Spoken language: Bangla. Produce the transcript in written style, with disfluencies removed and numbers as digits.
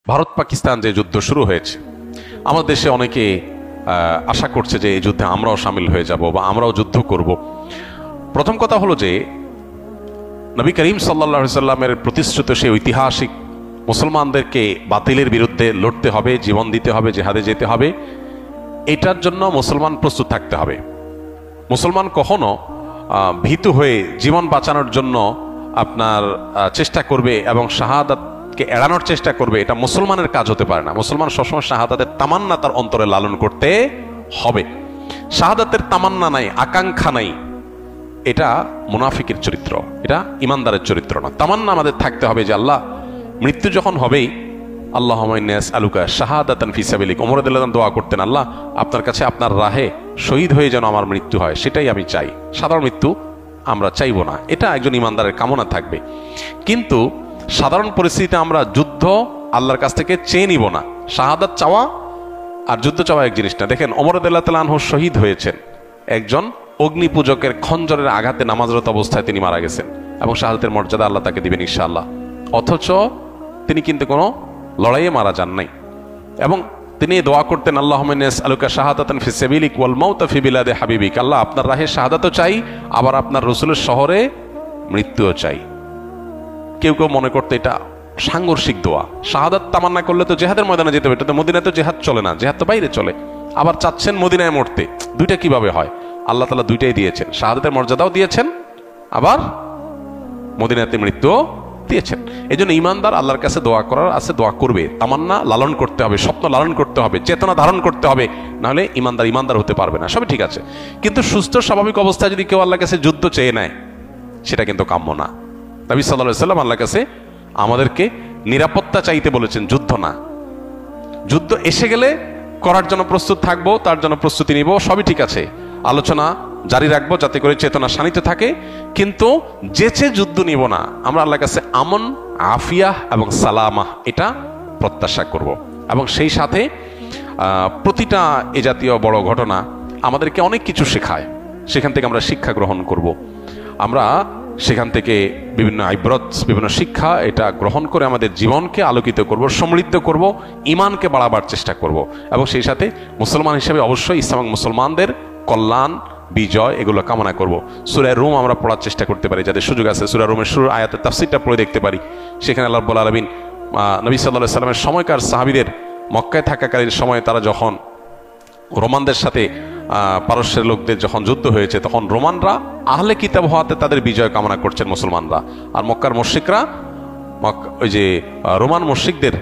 ভারত পাকিস্তান যে যুদ্ধ শুরু হয়েছে, আমাদের দেশে অনেকে আশা করছে যে এই যুদ্ধে আমরাও সামিল হয়ে যাব বা আমরাও যুদ্ধ করব। প্রথম কথা হলো যে নবী করিম সাল্লাল্লাহু আলাইহি সাল্লামের প্রতিশ্রুত সেই ঐতিহাসিক মুসলমানদেরকে বাতিলের বিরুদ্ধে লড়তে হবে, জীবন দিতে হবে, জিহাদে যেতে হবে, এটার জন্য মুসলমান প্রস্তুত থাকতে হবে। মুসলমান কখনো ভীতু হয়ে জীবন বাঁচানোর জন্য আপনার চেষ্টা করবে এবং শাহাদাতকে এড়ানোর চেষ্টা করবে, এটা মুসলমানের কাজ হতে পারে না। মুসলমান সবসময় শাহাদাতের তামান্না তার অন্তরে লালন করতে হবে। শাহাদাতের তামান্না নাই, আকাঙ্ক্ষা নাই, এটা মুনাফিকের চরিত্র, এটা ইমানদারের চরিত্র না। তামান্না আমাদের থাকতে হবে যে আল্লাহ মৃত্যু যখন হবেই আল্লাহুম্মা ইন্নী আসআলুকা শাহাদাতান ফি সাবিলিক, ওমর রাদিয়াল্লাহু আনহু দোয়া করতেন, আল্লাহ আপনার কাছে আপনার রাহে শহীদ হয়ে যেন আমার মৃত্যু হয়, সেটাই আমি চাই। সাধারণ মৃত্যু আমরা চাইবো না, এটা একজন ইমানদারের কামনা থাকবে। কিন্তু সাধারণ পরিস্থিতিতে আমরা যুদ্ধ আল্লাহর কাছ থেকে চেয়ে নিব না। শাহাদাত চাওয়া আর যুদ্ধ চাওয়া এক জিনিস না। দেখেন ওমর রাদিয়াল্লাহু তাআলা আনহু শহীদ হয়েছেন, একজন অগ্নি পূজকের খঞ্জরের আঘাতে নামাজরত অবস্থায় তিনি মারা গেছেন এবং শাহাদাতের মর্যাদা আল্লাহ তাকে দিবেন ইনশাআল্লাহ। অথচ তিনি কিন্তু কোনো লড়াইয়ে মারা যান নাই এবং তিনি দোয়া করতেন, আল্লাহুম্মা ইন্নী আসআলুকা শাহাদাতান ফি সাবিলিক ওয়াল মাউতা ফি বিলাদি হাবিবিক, আল্লাহ আপনার রাহে শাহাদাতও চাই, আবার আপনার রাসূলের শহরে মৃত্যুও চাই। কেউ কেউ মনে করতে এটা সাংঘর্ষিক দোয়া। শাহাদাত তামান্না করলে তো জিহাদের ময়দানে যেতে হবে, এটা তো মদিনায় তো জিহাদ চলে না, জিহাদ তো বাইরে চলে। আবার চাচ্ছেন মদিনায় মরতে, দুইটা কিভাবে হয়? আল্লাহ তাআলা দুইটাই দিয়েছেন, শাহাদাতের মর্যাদাও দিয়েছেন, আবার মদিনাতে মৃত্যুও দিয়েছেন। এই জন্য ইমানদার আল্লাহর কাছে দোয়া করার আছে, দোয়া করবে, তামান্না লালন করতে হবে, স্বপ্ন লালন করতে হবে, চেতনা ধারণ করতে হবে, নাহলে ইমানদার হতে পারবে না। সবই ঠিক আছে, কিন্তু সুস্থ স্বাভাবিক অবস্থায় যদি কেউ আল্লাহর কাছে যুদ্ধ চেয়ে নেয়, সেটা কিন্তু কাম্য না। নবী সাল্লাল্লাহু আলাইহি ওয়াসাল্লাম আল্লাহর কাছে আমাদেরকে নিরাপত্তা চাইতে বলেছেন, যুদ্ধ না। যুদ্ধ এসে গেলে করার জন্য প্রস্তুত থাকবো, তার জন্য প্রস্তুতি নিব, সবই ঠিক আছে, আলোচনা জারি রাখবো যাতে করে চেতনা শানিত থাকে, কিন্তু যেচে যুদ্ধ নিব না। আমরা আল্লাহর কাছে আমন, আফিয়াহ এবং সালামাহ এটা প্রত্যাশা করব। এবং সেই সাথে প্রতিটা এ জাতীয় বড় ঘটনা আমাদেরকে অনেক কিছু শেখায়, সেখান থেকে আমরা শিক্ষা গ্রহণ করব। আমরা সেখান থেকে বিভিন্ন ইবরত, বিভিন্ন শিক্ষা এটা গ্রহণ করে আমাদের জীবনকে আলোকিত করব, সমৃদ্ধ করব, ইমানকে বাড়াবার চেষ্টা করব। এবং সেই সাথে মুসলমান হিসেবে অবশ্যই ইসলাম এবং মুসলমানদের কল্যাণ, বিজয় এগুলো কামনা করব। সূরা রুম আমরা পড়ার চেষ্টা করতে পারি, যাদের সুযোগ আছে সূরা রুমের শুরুর আয়াতের তাফসীরটা পড়ে দেখতে পারি। সেখানে আল্লাহ রাব্বুল আলামিন নবী সাল্লাল্লাহু আলাইহি সাল্লামের সময়কার সাহাবীদের মক্কায় থাকাকালীন সময়ে তারা যখন রোমানদের সাথে পারস্যের লোকদের যখন যুদ্ধ হয়েছে, তখন রোমানরা আহলে কিতাব হওয়াতে তাদের বিজয় কামনা করছেন মুসলমানরা, আর মক্কার মুশরিকরা ওই যে রোমান মুশরিকদের